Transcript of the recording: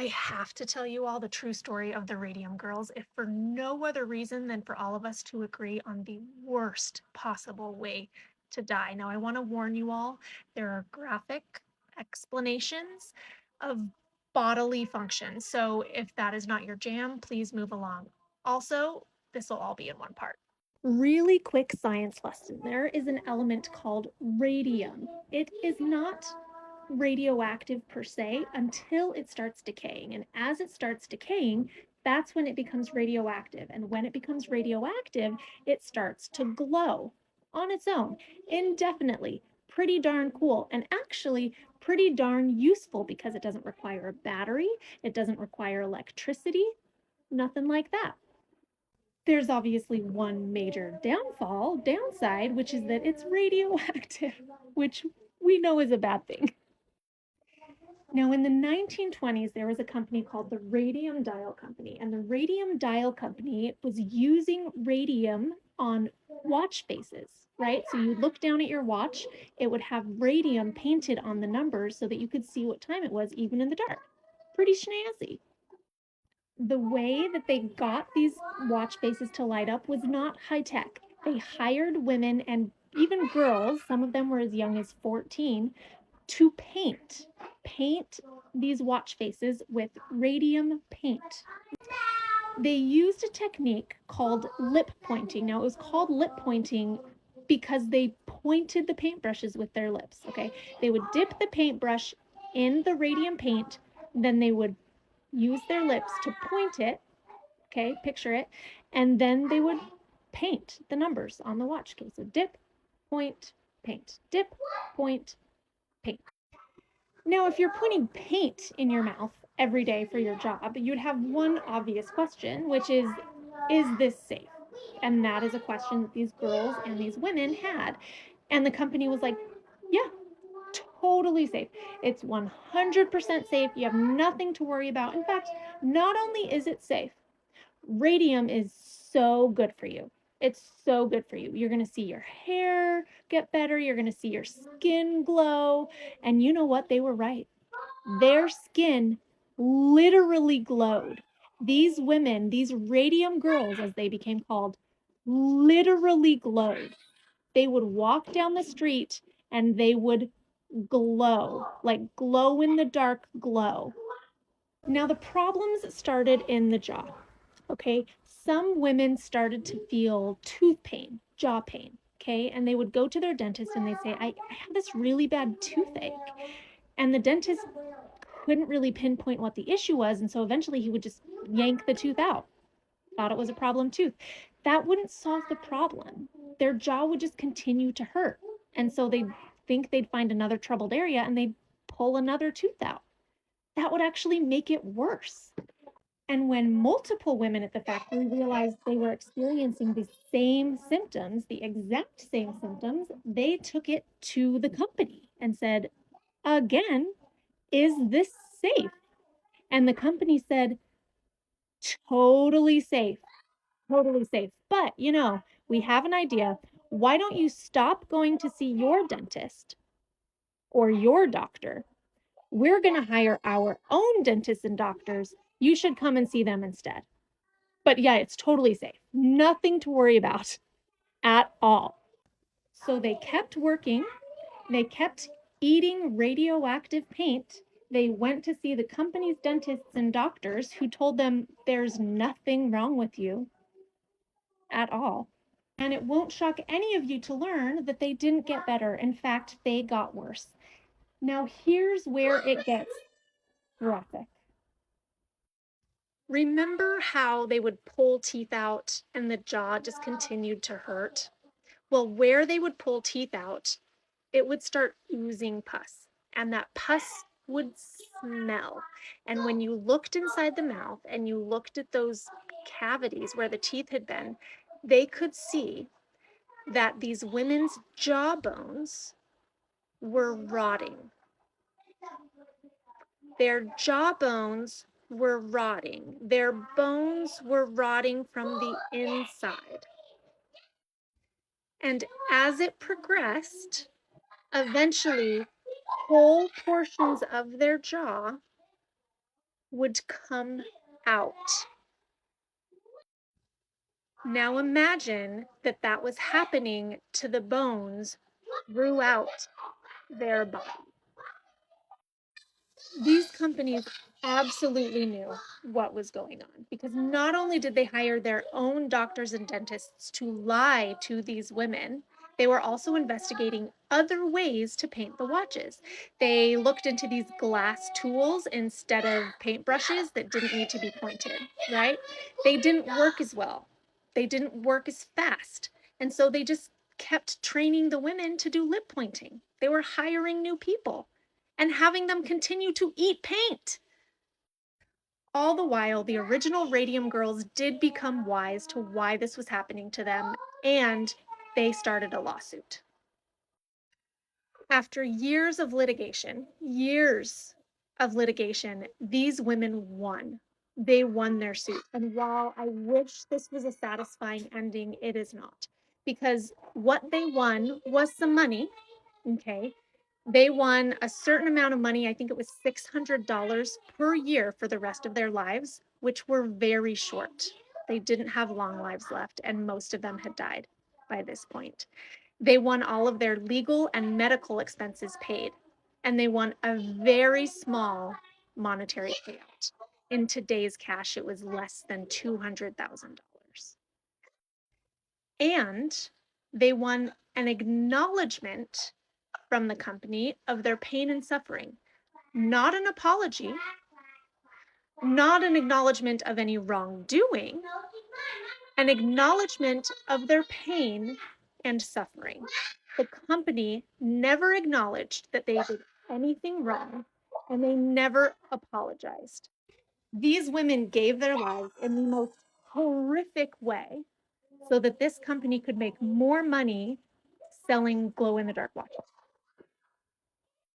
I have to tell you all the true story of the Radium Girls, if for no other reason than for all of us to agree on the worst possible way to die. Now, I want to warn you all, there are graphic explanations of bodily function. So if that is not your jam, please move along. Also, this will all be in one part. Really quick science lesson. There is an element called radium. It is not radioactive per se until it starts decaying. And as it starts decaying, that's when it becomes radioactive. And when it becomes radioactive, it starts to glow on its own indefinitely. Pretty darn cool. And actually, pretty darn useful because it doesn't require a battery, it doesn't require electricity, nothing like that. There's obviously one major downside, which is that it's radioactive, which we know is a bad thing. Now, in the 1920s, there was a company called the Radium Dial Company, and the Radium Dial Company was using radium on watch faces, right? So you look down at your watch, it would have radium painted on the numbers so that you could see what time it was, even in the dark. Pretty snazzy. The way that they got these watch faces to light up was not high tech. They hired women and even girls, some of them were as young as 14, to paint these watch faces with radium paint. They used a technique called lip pointing. Now, it was called lip pointing because they pointed the paintbrushes with their lips, okay? They would dip the paintbrush in the radium paint, then they would use their lips to point it, okay? Picture it, and then they would paint the numbers on the watch. Okay, so dip, point, paint, dip, point, paint. Now, if you're putting paint in your mouth every day for your job, you'd have one obvious question, which is this safe? And that is a question that these girls and these women had. And the company was like, yeah, totally safe. It's 100% safe. You have nothing to worry about. In fact, not only is it safe, radium is so good for you. It's so good for you. You're going to see your hair get better. You're going to see your skin glow. And you know what? They were right. Their skin literally glowed. These women, these radium girls, as they became called, literally glowed. They would walk down the street and they would glow, like glow in the dark glow. Now, the problems started in the jaw. Okay, some women started to feel tooth pain, jaw pain. Okay, and they would go to their dentist and they'd say, I have this really bad toothache. And the dentist couldn't really pinpoint what the issue was. And so eventually he would just yank the tooth out, thought it was a problem tooth. That wouldn't solve the problem. Their jaw would just continue to hurt. And so they'd think they'd find another troubled area and they'd pull another tooth out. That would actually make it worse. And when multiple women at the factory realized they were experiencing the same symptoms, the exact same symptoms, they took it to the company and said, again, is this safe? And the company said, totally safe, totally safe. But, we have an idea. Why don't you stop going to see your dentist or your doctor? We're going to hire our own dentists and doctors. You should come and see them instead. But yeah, it's totally safe. Nothing to worry about at all. So they kept working. They kept eating radioactive paint. They went to see the company's dentists and doctors who told them there's nothing wrong with you at all. And it won't shock any of you to learn that they didn't get better. In fact, they got worse. Now, here's where it gets graphic. Remember how they would pull teeth out and the jaw just continued to hurt? Well, where they would pull teeth out, it would start oozing pus, and that pus would smell. And when you looked inside the mouth and you looked at those cavities where the teeth had been, they could see that these women's jawbones were rotting. Their jawbones were rotting. Their bones were rotting from the inside. And as it progressed, eventually whole portions of their jaw would come out. Now imagine that that was happening to the bones throughout their body. These companies absolutely knew what was going on because not only did they hire their own doctors and dentists to lie to these women, they were also investigating other ways to paint the watches. They looked into these glass tools instead of paintbrushes that didn't need to be pointed, right? They didn't work as well, they didn't work as fast. And so they just kept training the women to do lip pointing. They were hiring new people and having them continue to eat paint. All the while, the original Radium girls did become wise to why this was happening to them, and they started a lawsuit. After years of litigation, these women won. They won their suit. And while I wish this was a satisfying ending, it is not. Because what they won was some money, okay? They won a certain amount of money. I think it was $600 per year for the rest of their lives, which were very short. They didn't have long lives left, and most of them had died by this point. They won all of their legal and medical expenses paid, and they won a very small monetary payout. In today's cash, it was less than $200,000. And they won an acknowledgement from the company of their pain and suffering, not an apology, not an acknowledgement of any wrongdoing, an acknowledgement of their pain and suffering. The company never acknowledged that they did anything wrong, and they never apologized. These women gave their lives in the most horrific way so that this company could make more money selling glow in the dark watches.